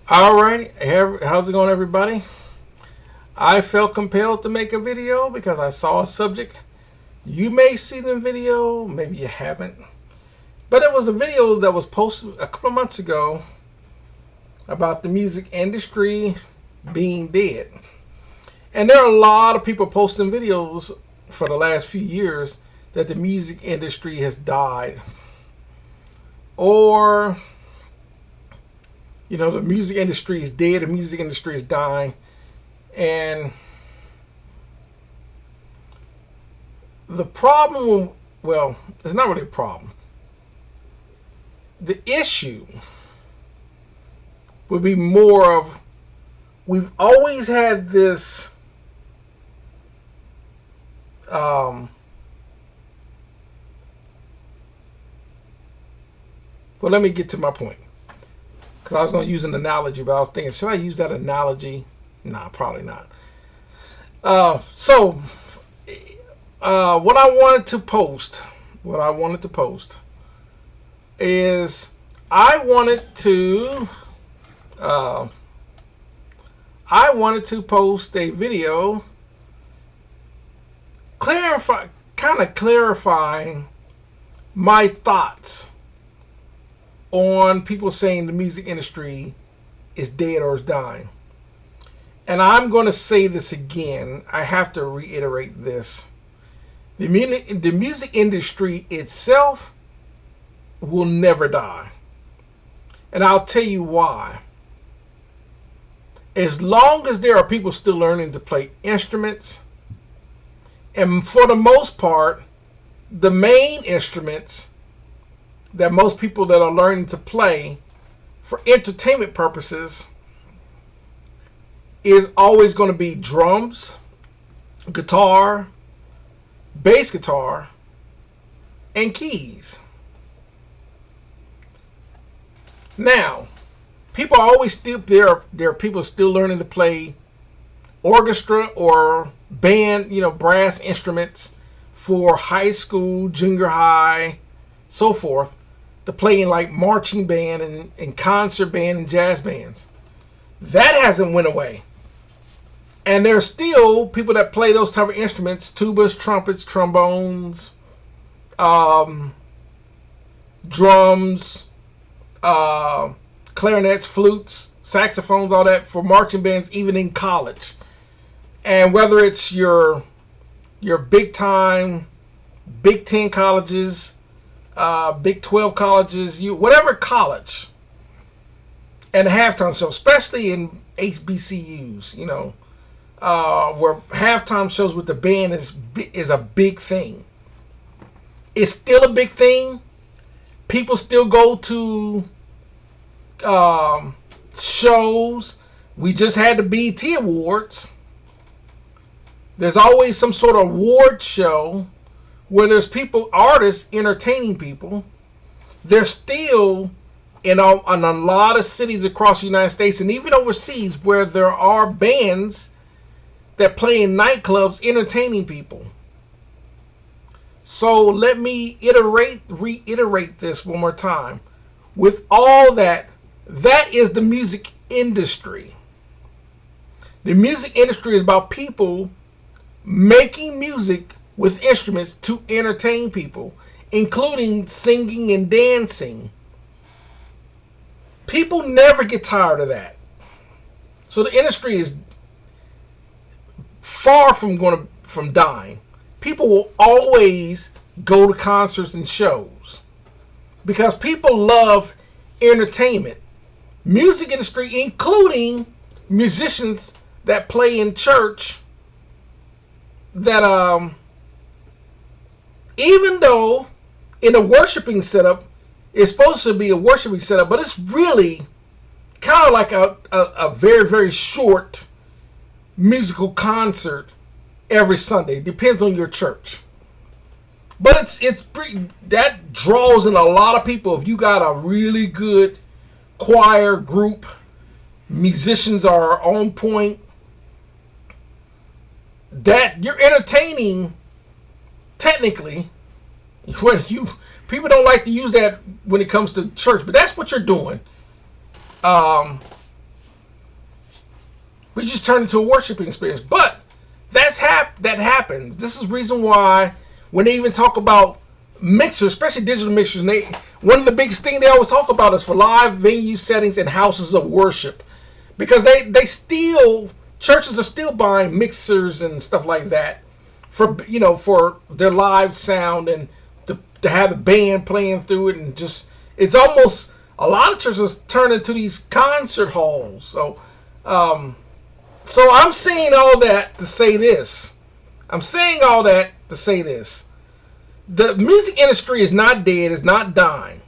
Alrighty, how's it going, everybody? I felt compelled to make a video because I saw a subject. You may see the video, maybe you haven't, but it was a video that was posted a couple of months ago about the music industry being dead. And there are a lot of people posting videos for the last few years that the music industry has died. Or, the music industry is dead, the music industry is dying. And the problem, well, it's not really a problem. The issue would be more of, we've always had this well, let me get to my point. Because I was going to use an analogy, but I was thinking, should I use that analogy? Nah, probably not. So, what I wanted to post is I wanted to post a video clarifying my thoughts on people saying the music industry is dead or is dying. And I'm going to say this again. I have to reiterate this. The music industry itself will never die. And I'll tell you why. As long as there are people still learning to play instruments, and for the most part, the main instruments that most people that are learning to play for entertainment purposes is always going to be drums, guitar, bass guitar, and keys. Now, people are always still there are people still learning to play orchestra or band, brass instruments for high school, junior high, so forth, to play in like marching band and concert band and jazz bands. That hasn't went away. And there's still people that play those type of instruments: tubas, trumpets, trombones, drums, clarinets, flutes, saxophones, all that for marching bands, even in college. And whether it's your big time, Big 10 colleges, Big 12 colleges, whatever college, and a halftime show, especially in HBCUs, where halftime shows with the band is a big thing. It's still a big thing. People still go to shows. We just had the BET Awards. There's always some sort of award show where there's artists entertaining people. There's still in a lot of cities across the United States and even overseas where there are bands that play in nightclubs entertaining people. So let me reiterate this one more time. With all that is the music industry. The music industry is about people making music with instruments to entertain people, including singing and dancing. People never get tired of that. So the industry is far from dying. People will always go to concerts and shows because people love entertainment. Music industry, including musicians that play in church, that even though in a worshiping setup, it's supposed to be a worshiping setup, but it's really kind of like a very, very short musical concert every Sunday. Depends on your church. But it's pretty, that draws in a lot of people. If you got a really good choir group, musicians are on point, that you're entertaining technically. People don't like to use that when it comes to church, but that's what you're doing. We just turned it into a worshiping experience. But that happens. This is the reason why when they even talk about mixers, especially digital mixers, one of the biggest things they always talk about is for live venue settings and houses of worship. Because churches are still buying mixers and stuff like that for their live sound and to have the band playing through it, and just it's almost a lot of churches turn into these concert halls. So I'm saying all that to say this. The music industry is not dead, it's not dying.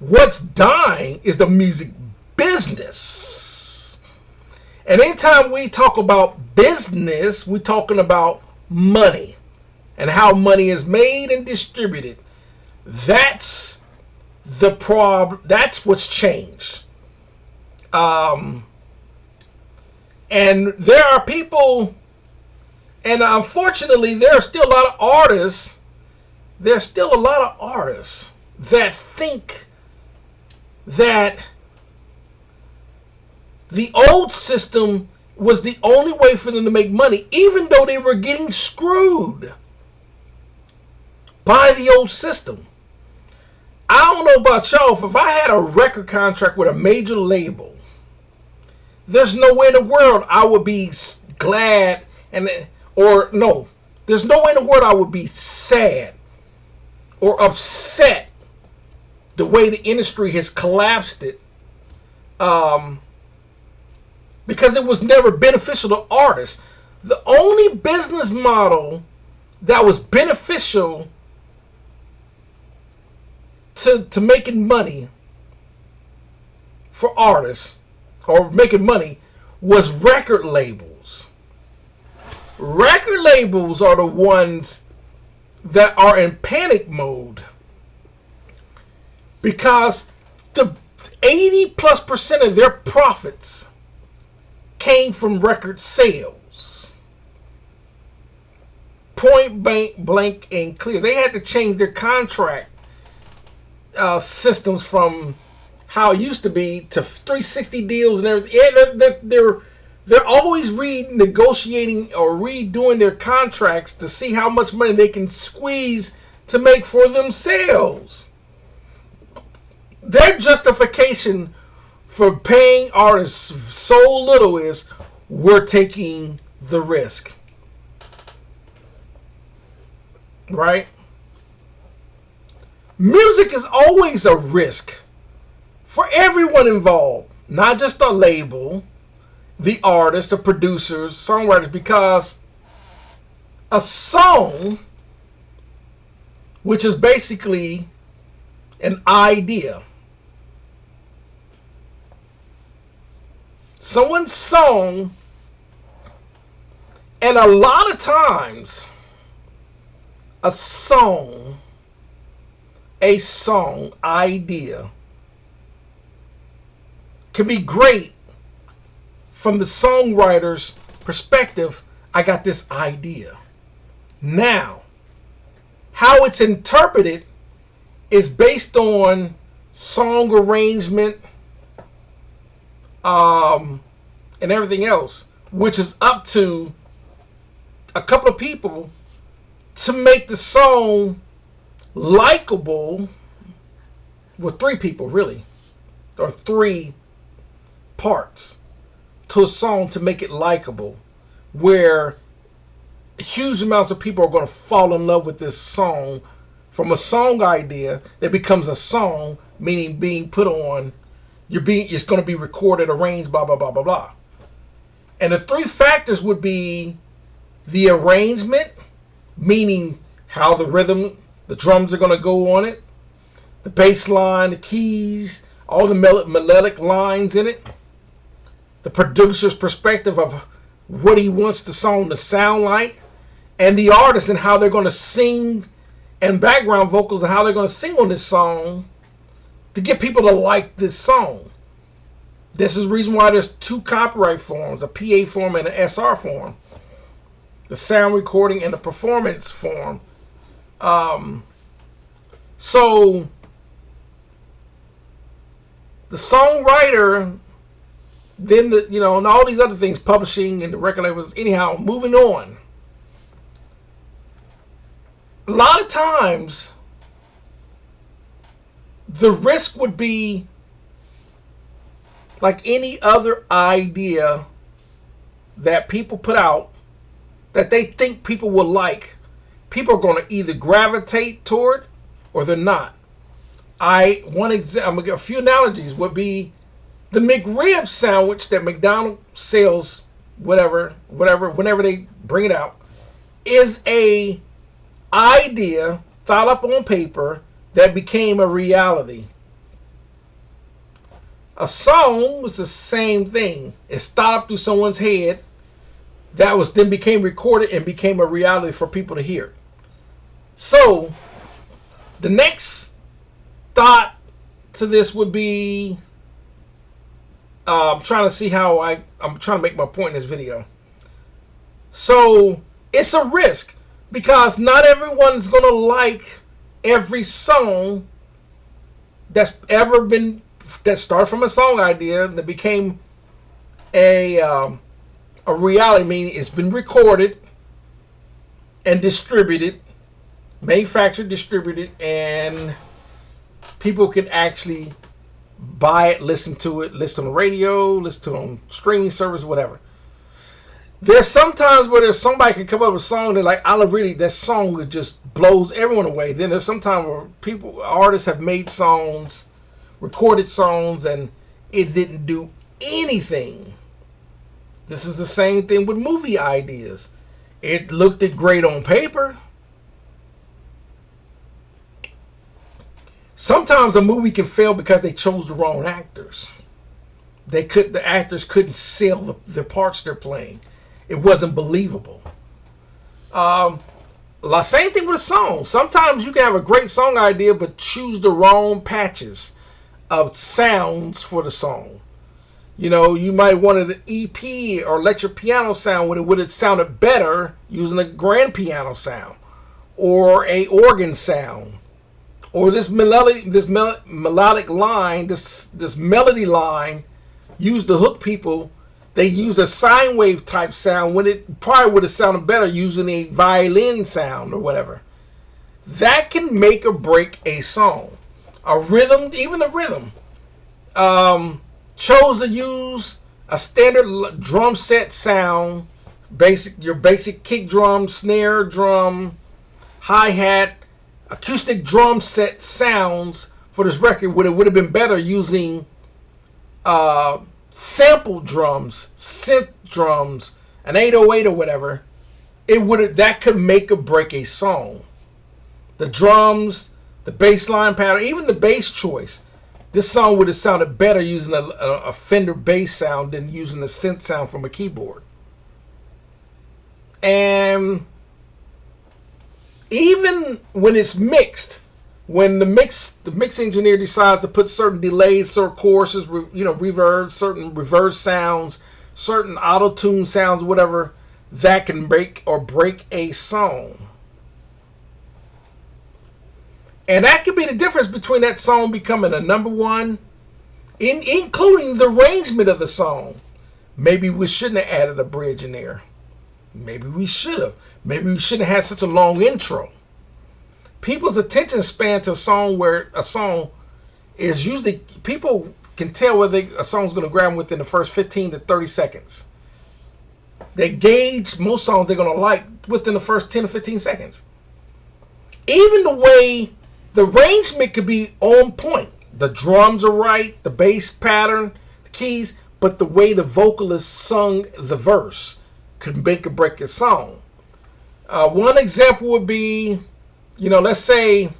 What's dying is the music business. And anytime we talk about business, we're talking about money and how money is made and distributed. That's the problem. That's what's changed. And there are people, and unfortunately, there are still a lot of artists. There's still a lot of artists that think that the old system was the only way for them to make money, even though they were getting screwed by the old system. I don't know about y'all, if I had a record contract with a major label, there's no way in the world I would be glad there's no way in the world I would be sad or upset the way the industry has collapsed it, because it was never beneficial to artists. The only business model that was beneficial to making money for artists, or making money, was record labels. Record labels are the ones that are in panic mode because the 80+% of their profits came from record sales. Point blank and clear. They had to change their contract systems from how it used to be to 360 deals and everything. Yeah, they're always renegotiating or redoing their contracts to see how much money they can squeeze to make for themselves. Their justification for paying artists so little is, we're taking the risk. Right? Music is always a risk for everyone involved, not just the label, the artists, the producers, songwriters, because a song, which is basically an idea, someone's song, and a lot of times a song idea can be great from the songwriter's perspective. I got this idea. Now, how it's interpreted is based on song arrangement, and everything else, which is up to a couple of people to make the song likable. With 3 people, really, or 3 parts to a song to make it likable, where huge amounts of people are going to fall in love with this song. From a song idea that becomes a song, meaning being put on, it's going to be recorded, arranged, blah blah blah blah blah. And the 3 factors would be the arrangement, meaning how the rhythm, the drums are going to go on it, the bass line, the keys, all the melodic lines in it, the producer's perspective of what he wants the song to sound like, and the artist and how they're going to sing, and background vocals and how they're going to sing on this song to get people to like this song. This is the reason why there's 2 copyright forms, a PA form and an SR form. The sound recording and the performance form. So the songwriter then and all these other things, publishing and the record labels. Anyhow, moving on. A lot of times, the risk would be like any other idea that people put out that they think people will like. People are going to either gravitate toward or they're not. I'm gonna give a few analogies. Would be the McRib sandwich that McDonald's sells, whenever they bring it out, is a idea thought up on paper that became a reality. A song was the same thing. It's thought up through someone's head that was then became recorded and became a reality for people to hear. So the next thought to this would be, I'm trying to see how I'm trying to make my point in this video. So it's a risk because not everyone's going to like every song that started from a song idea that became a reality, meaning it's been recorded and distributed, manufactured, distributed, and people can actually buy it, listen to it, listen on the radio, listen to it on streaming service, whatever. There's sometimes where there's somebody can come up with a song that that song just blows everyone away. Then there's sometimes where artists have made songs, recorded songs, and it didn't do anything. This is the same thing with movie ideas. It looked great on paper. Sometimes a movie can fail because they chose the wrong actors. The actors couldn't sell the parts they're playing. It wasn't believable. Same thing with a song. Sometimes you can have a great song idea, but choose the wrong patches of sounds for the song. You might want an EP or electric piano sound when it would have sounded better using a grand piano sound or a organ sound. Or this melodic line, this melody line, used to hook people. They use a sine wave type sound when it probably would have sounded better using a violin sound or whatever. That can make or break a song. A rhythm, even a rhythm. Chose to use a standard drum set sound, your basic kick drum, snare drum, hi-hat, acoustic drum set sounds for this record when it would have been better using sample drums, synth drums, an 808 or whatever. That could make or break a song. The drums, the bass line pattern, even the bass choice. This song would have sounded better using a Fender bass sound than using the synth sound from a keyboard. And even when it's mixed, when the mix engineer decides to put certain delays, certain choruses, reverb, certain reverse sounds, certain auto-tune sounds, whatever, that can make or break a song. And that could be the difference between that song becoming a number one, including the arrangement of the song. Maybe we shouldn't have added a bridge in there. Maybe we should have. Maybe we shouldn't have had such a long intro. People's attention span to a song where a song is usually, people can tell whether a song's going to grab them within the first 15 to 30 seconds. They gauge most songs they're going to like within the first 10 to 15 seconds. Even the way the arrangement could be on point. The drums are right, the bass pattern, the keys, but the way the vocalist sung the verse could make or break a song. One example would be, let's say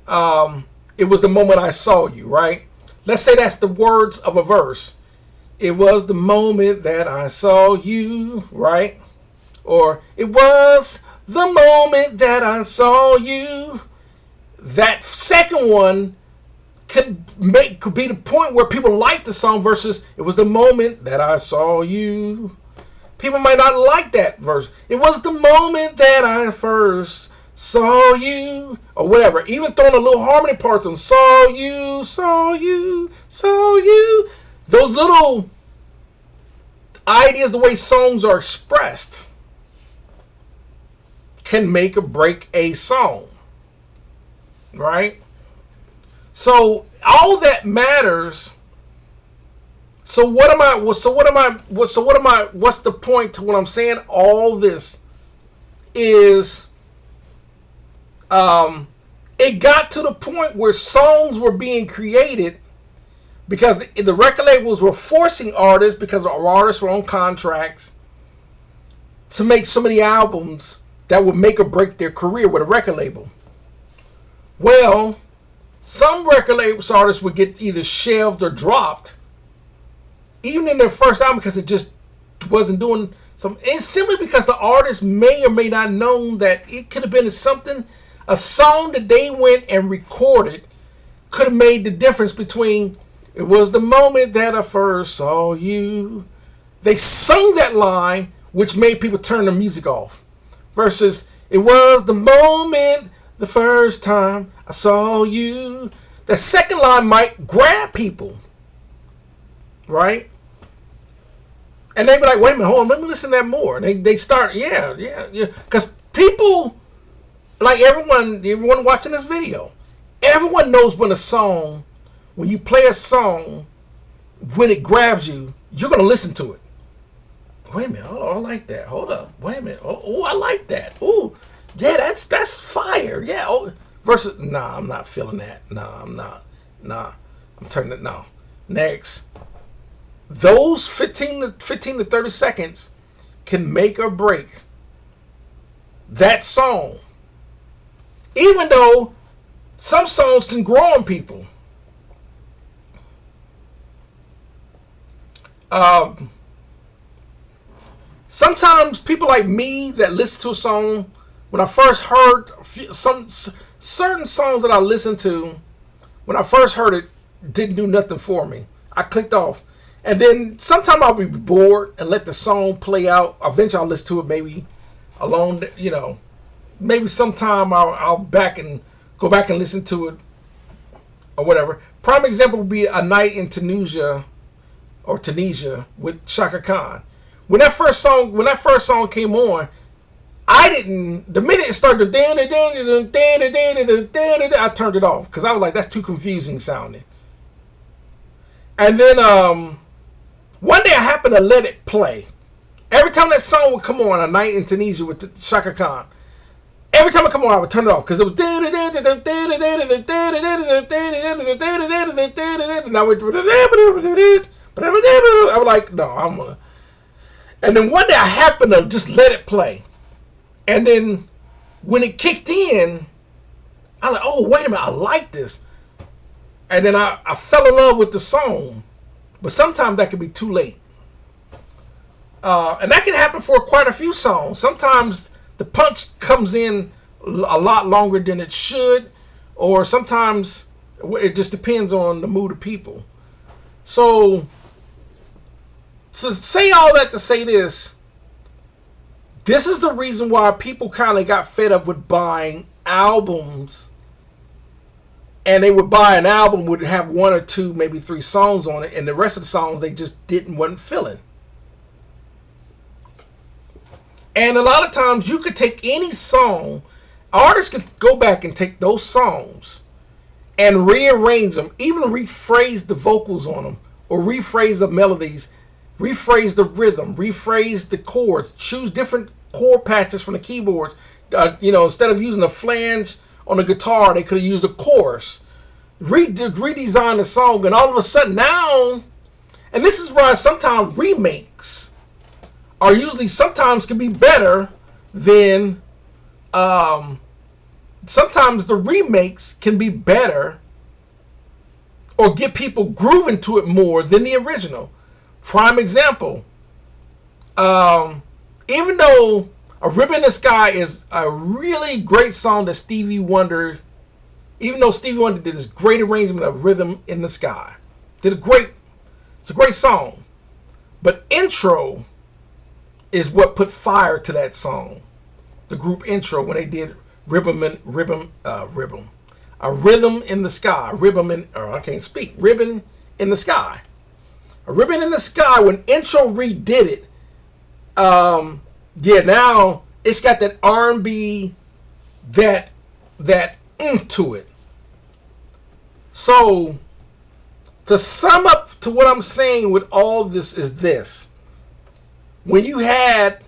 it was the moment I saw you, right? Let's say that's the words of a verse. It was the moment that I saw you, right? Or it was the moment that I saw you. That second one could be the point where people like the song versus it was the moment that I saw you. People might not like that verse. It was the moment that I first saw you, or whatever. Even throwing a little harmony parts on saw you, saw you, saw you. those little ideas, the way songs are expressed, can make or break a song, right? So all that matters. So what's the point to what I'm saying? All this is, it got to the point where songs were being created because the record labels were forcing artists, because our artists were on contracts, to make so many albums that would make or break their career with a record label. Well, some record labels artists would get either shelved or dropped, even in their first album, because it just wasn't doing something. It's simply because the artist may or may not known that it could have been something, a song that they went and recorded could have made the difference between, it was the moment that I first saw you. They sung that line, which made people turn their music off. Versus, it was the moment, the first time I saw you. The second line might grab people, right? And they be like, wait a minute, hold on, let me listen to that more. And they start, yeah. Because people, like everyone watching this video, everyone knows when you play a song, when it grabs you, you're going to listen to it. Wait a minute, oh, I like that. Hold up, wait a minute. Oh, I like that. Oh, yeah, that's fire. Yeah. Oh, versus, nah, I'm not feeling that. Nah, I'm not. Nah, I'm turning it. No. Next. Those 15 to 30 seconds can make or break that song. Even though some songs can grow on people. Sometimes people like me that listen to a song, when I first heard some certain songs that I listened to, when I first heard it, didn't do nothing for me. I clicked off. And then sometimes I'll be bored and let the song play out. Eventually I'll listen to it maybe alone, maybe sometime I'll go back and listen to it or whatever. Prime example would be A Night in Tunisia with Shaka Khan. When that first song came on, the minute it started, I turned it off because I was like, that's too confusing sounding. And then one day I happened to let it play. Every time that song would come on, A Night in Tunisia with Shaka Khan, every time it come on, I would turn it off because it was. And I was like, no, I'm gonna. And then one day I happened to just let it play. And then when it kicked in, I was like, oh, wait a minute, I like this. And then I fell in love with the song. But sometimes that can be too late. And that can happen for quite a few songs. Sometimes the punch comes in a lot longer than it should. Or sometimes it just depends on the mood of people. So say all that to say this. This is the reason why people kind of got fed up with buying albums. And they would buy an album, would have one or two, maybe three songs on it. And the rest of the songs they just wasn't feeling. And a lot of times you could take any song. Artists could go back and take those songs and rearrange them. Even rephrase the vocals on them. Or rephrase the melodies. Rephrase the rhythm, rephrase the chords, choose different chord patches from the keyboards. Instead of using a flange on the guitar, they could have used a chorus. Redesign the song, and all of a sudden now, and this is why sometimes remakes are usually sometimes can be better than, sometimes the remakes can be better or get people grooving to it more than the original. Prime example, even though A Ribbon in the Sky is a really great song that Stevie Wonder, even though Stevie Wonder did this great arrangement of Rhythm in the Sky, it's a great song, but Intro is what put fire to that song. The group Intro, when they did Rhythm in the Sky, Ribbon in the Sky. A Ribbon in the Sky, when Intro redid it, now it's got that R&B, that to it. So, to sum up to what I'm saying with all this is this. When you had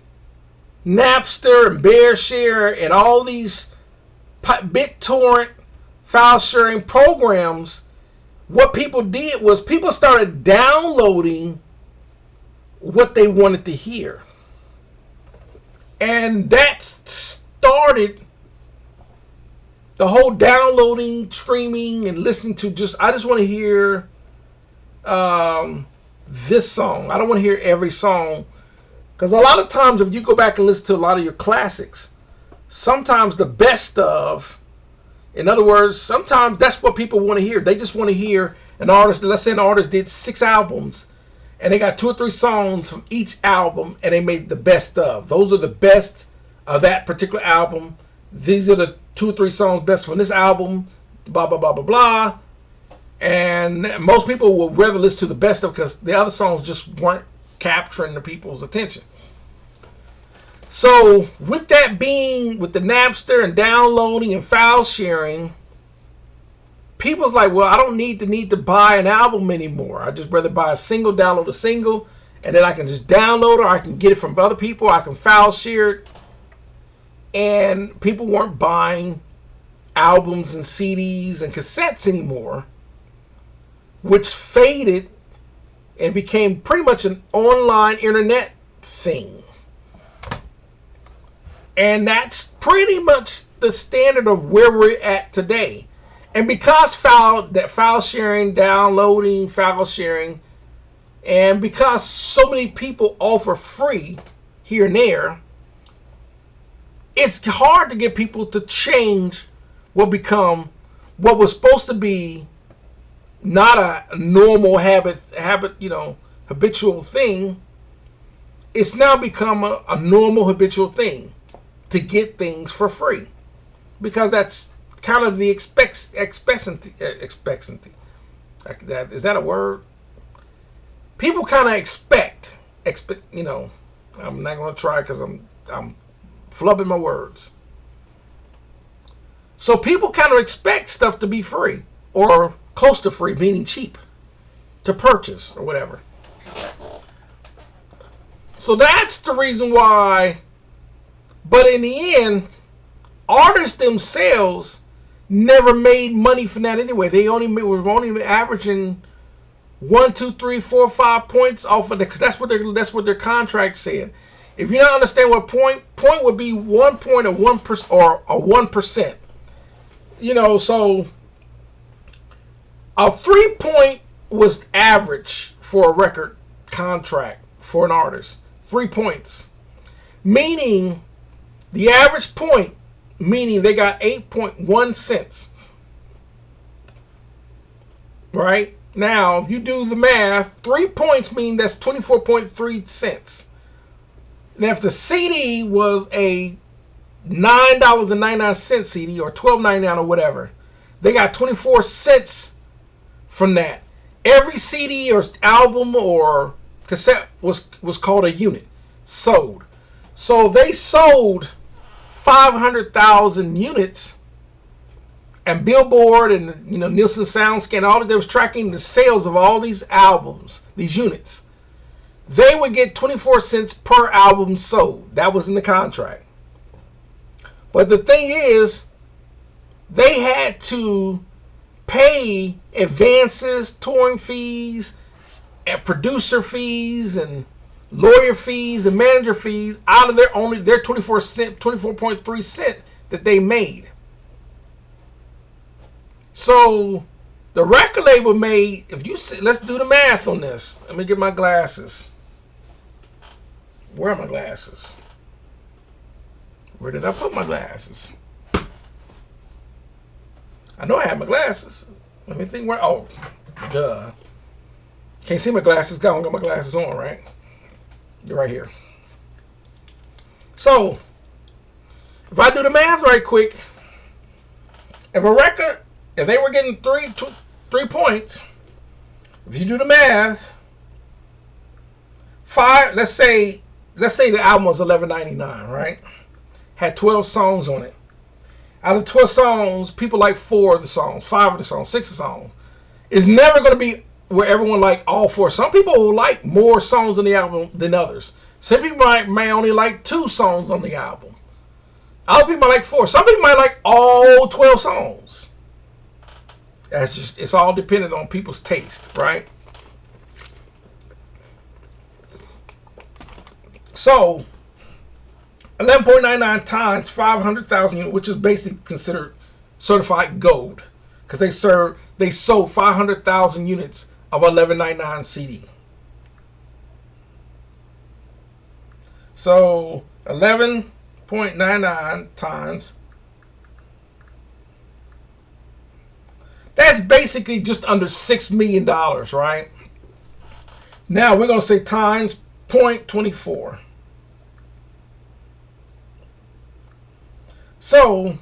Napster and BearShare and all these BitTorrent file sharing programs, what people did was people started downloading what they wanted to hear. And that started the whole downloading, streaming, and listening to I just want to hear this song. I don't want to hear every song. Because a lot of times if you go back and listen to a lot of your classics, sometimes the best of, in other words, sometimes that's what people want to hear. They just want to hear an artist. Let's say an artist did 6 albums and they got 2 or 3 songs from each album and they made the best of. Those are the best of that particular album. These are the 2 or 3 songs best from this album, blah, blah, blah, blah, blah. And most people will rather listen to the best of because the other songs just weren't capturing the people's attention. So with that being, with the Napster and downloading and file sharing, people's like, well, I don't need to buy an album anymore. I just rather buy a single, download a single, and then I can just download it, or I can get it from other people, I can file share it. And people weren't buying albums and CDs and cassettes anymore, which faded and became pretty much an online internet thing. And that's pretty much the standard of where we're at today. And because file sharing, downloading, file sharing, and because so many people offer free here and there, it's hard to get people to change what was supposed to be not a normal habitual thing. It's now become a normal habitual thing to get things for free, because that's kind of the expectancy. Is that a word? People kind of expect. I'm not going to try because I'm flubbing my words. So people kind of expect stuff to be free or close to free, meaning cheap to purchase or whatever. So that's the reason why. But in the end, artists themselves never made money from that anyway. They were only averaging 1, 2, 3, 4, 5 points off of that, because that's what their contract said. If you don't understand what point would be 1 point or 1% or a 1%. So a 3 point was average for a record contract for an artist. 3 points. Meaning the average point, meaning they got 8.1 cents. Right? Now, if you do the math, 3 points mean that's 24.3 cents. Now, if the CD was a $9.99 CD or $12.99 or whatever, they got 24 cents from that. Every CD or album or cassette was called a unit, sold. So they sold 500,000 units, and Billboard and Nielsen SoundScan, all of them was tracking the sales of all these albums, these units. They would get 24 cents per album sold. That was in the contract. But the thing is, they had to pay advances, touring fees, and producer fees, and lawyer fees, and manager fees out of their 24.3 cent that they made. So the record label made, let's do the math on this. Let me get my glasses. Where are my glasses? Where did I put my glasses? I know I have my glasses. Let me think where. Oh, duh. Can't see my glasses. I don't got my glasses on, right? They're right here. So, if I do the math right quick, if they were getting 3 points, if you do the math, let's say the album was $11.99, right? Had 12 songs on it. Out of 12 songs, people like 4 of the songs, 5 of the songs, 6 of the songs. It's never going to be where everyone like all 4. Some people will like more songs on the album than others. Some people may only like 2 songs on the album. Other people might like 4. Some people might like all 12 songs. It's all dependent on people's taste, right? So 11.99 times 500,000 units, which is basically considered certified gold, because they sold 500,000 units of 11.99 CD. So 11.99 times, that's basically just under $6 million, right? Now we're gonna say times 0.24. So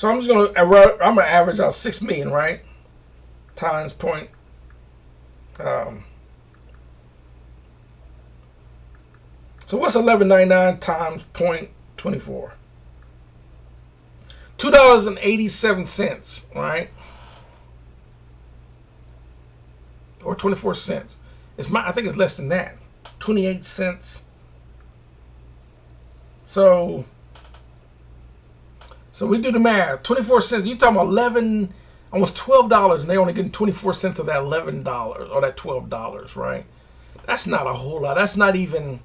I'm gonna average out 6 million, right? Times point. So what's 11.99 times 0.24? $2.87, right? Or 24 cents. I think it's less than that. 28 cents. So we do the math. 24 cents. You're talking about almost $12, and they only getting 24 cents of that $11 or that $12, right? That's not a whole lot. That's not even.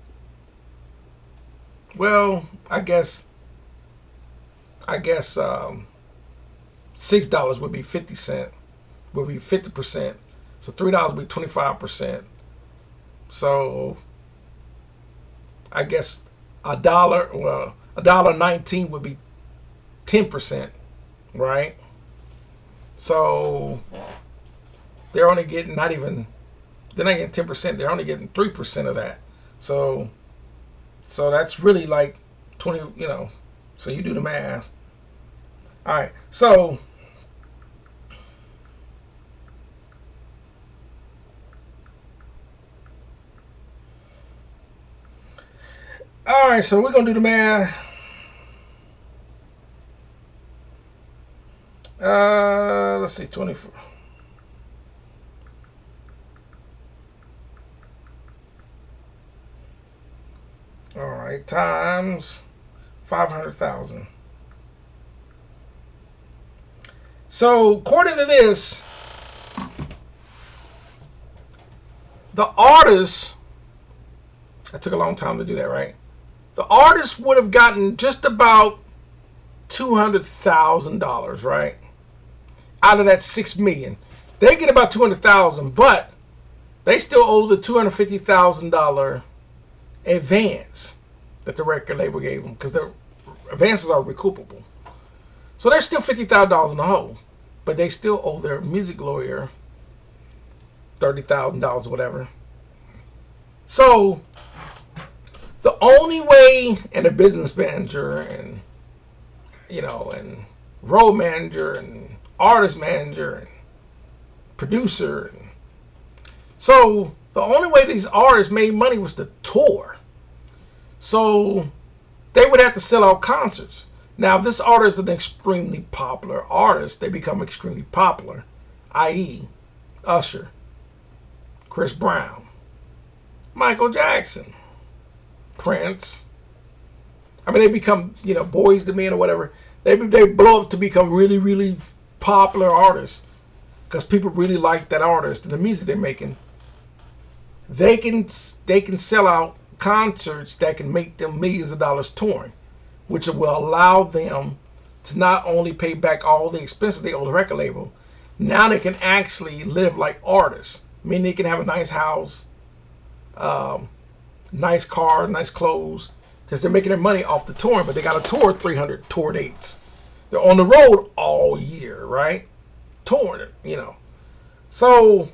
Well, I guess $6 would be 50 cent, would be 50%. So $3 would be 25%. So I guess $1.19 would be 10%, right? So they're only getting they're not getting 10%. They're only getting 3% of that. So that's really like 20. So you do the math. All right. So we're gonna do the math. Let's see, 24. All right, times 500,000. So according to this, the artist. That took a long time to do that, right? The artist would have gotten just about $200,000, right? Out of that 6 million, they get about 200,000, but they still owe the $250,000 advance that the record label gave them, because the advances are recoupable. So they're still $50,000 in the hole, but they still owe their music lawyer $30,000 or whatever. So the only way, and a business manager, and and road manager, and artist manager, and producer, and so the only way these artists made money was to tour. So they would have to sell out concerts. Now, if this artist is an extremely popular artist, they become extremely popular, i.e., Usher, Chris Brown, Michael Jackson, Prince. I mean, they become, Boys to Men or whatever. They blow up to become really, really popular artists because people really like that artist and the music they're making. They can sell out concerts that can make them millions of dollars touring, which will allow them to not only pay back all the expenses they owe the record label, now they can actually live like artists. I mean, they can have a nice house, nice car, nice clothes, because they're making their money off the touring, but they got to tour 300 tour dates. They're on the road all year, right? Touring, So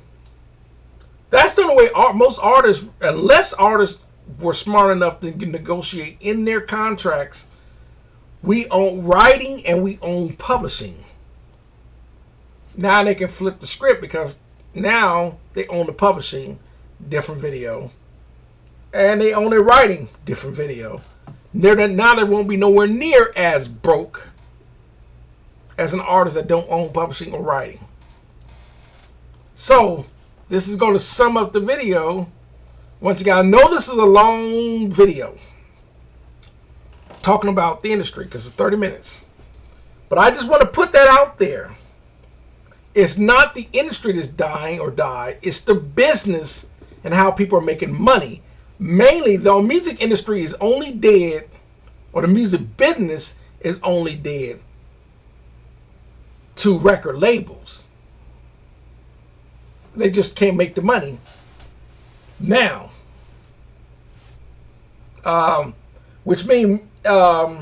that's the only way most artists, unless artists were smart enough to negotiate in their contracts, we own writing and we own publishing. Now they can flip the script because Now they own the publishing, different video, and they own the writing, different video. Now they won't be nowhere near as broke as an artist that don't own publishing or writing. So this is going to sum up the video. Once again, I know this is a long video talking about the industry because it's 30 minutes. But I just want to put that out there. It's not the industry that's dying or died. It's the business and how people are making money. Mainly, the music industry is only dead, or the music business is only dead to record labels. They just can't make the money now. Which means a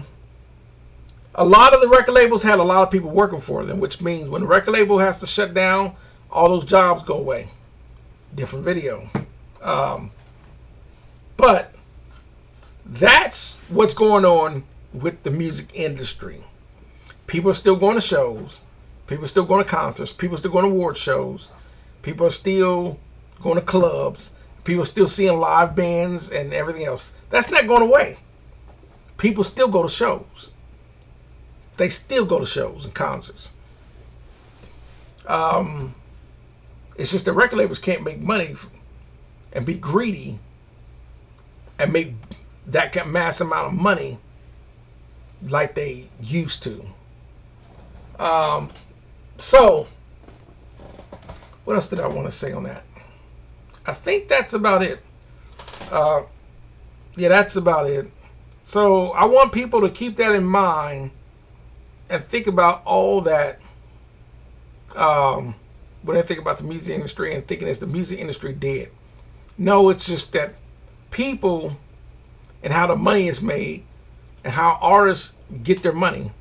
lot of the record labels had a lot of people working for them, which means when the record label has to shut down, all those jobs go away. Different video. But that's what's going on with the music industry. People are still going to shows. People are still going to concerts. People are still going to award shows. People are still going to clubs. People are still seeing live bands and everything else. That's not going away. People still go to shows. They still go to shows and concerts. It's just the record labels can't make money and be greedy and make that mass amount of money like they used to. So, what else did I want to say on that? I think that's about it. Yeah, that's about it. So, I want people to keep that in mind and think about all that when they think about the music industry and thinking is the music industry dead. No, it's just that people and how the money is made and how artists get their money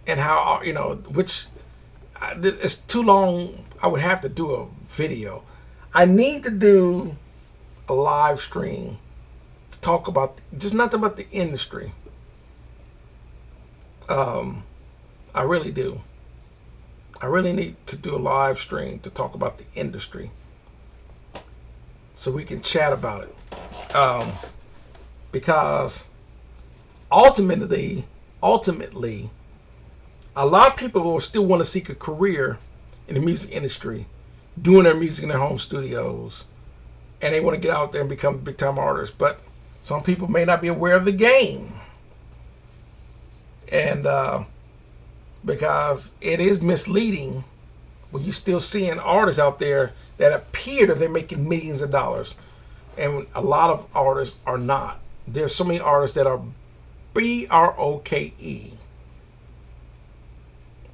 and how, which it's too long. I would have to do a video. I need to do a live stream to talk about just nothing but the industry. I really do. I really need to do a live stream to talk about the industry so we can chat about it. Because ultimately, a lot of people will still want to seek a career in the music industry, doing their music in their home studios, and they want to get out there and become big time artists. But some people may not be aware of the game. And because it is misleading when you're still seeing artists out there that appear that they're making millions of dollars, and a lot of artists are not. There's so many artists that are BROKE,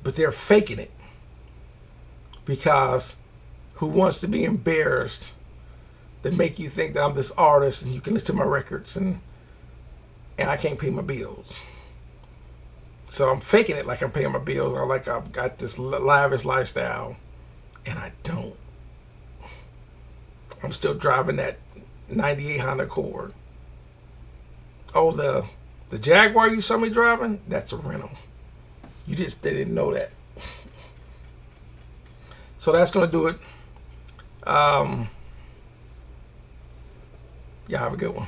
but they're faking it because who wants to be embarrassed that make you think that I'm this artist and you can listen to my records and I can't pay my bills. So I'm faking it like I'm paying my bills. I've got this lavish lifestyle, and I don't. I'm still driving that 98 Honda Accord. Oh, the Jaguar you saw me driving? That's a rental. You just didn't know that. So that's gonna do it. Yeah, have a good one.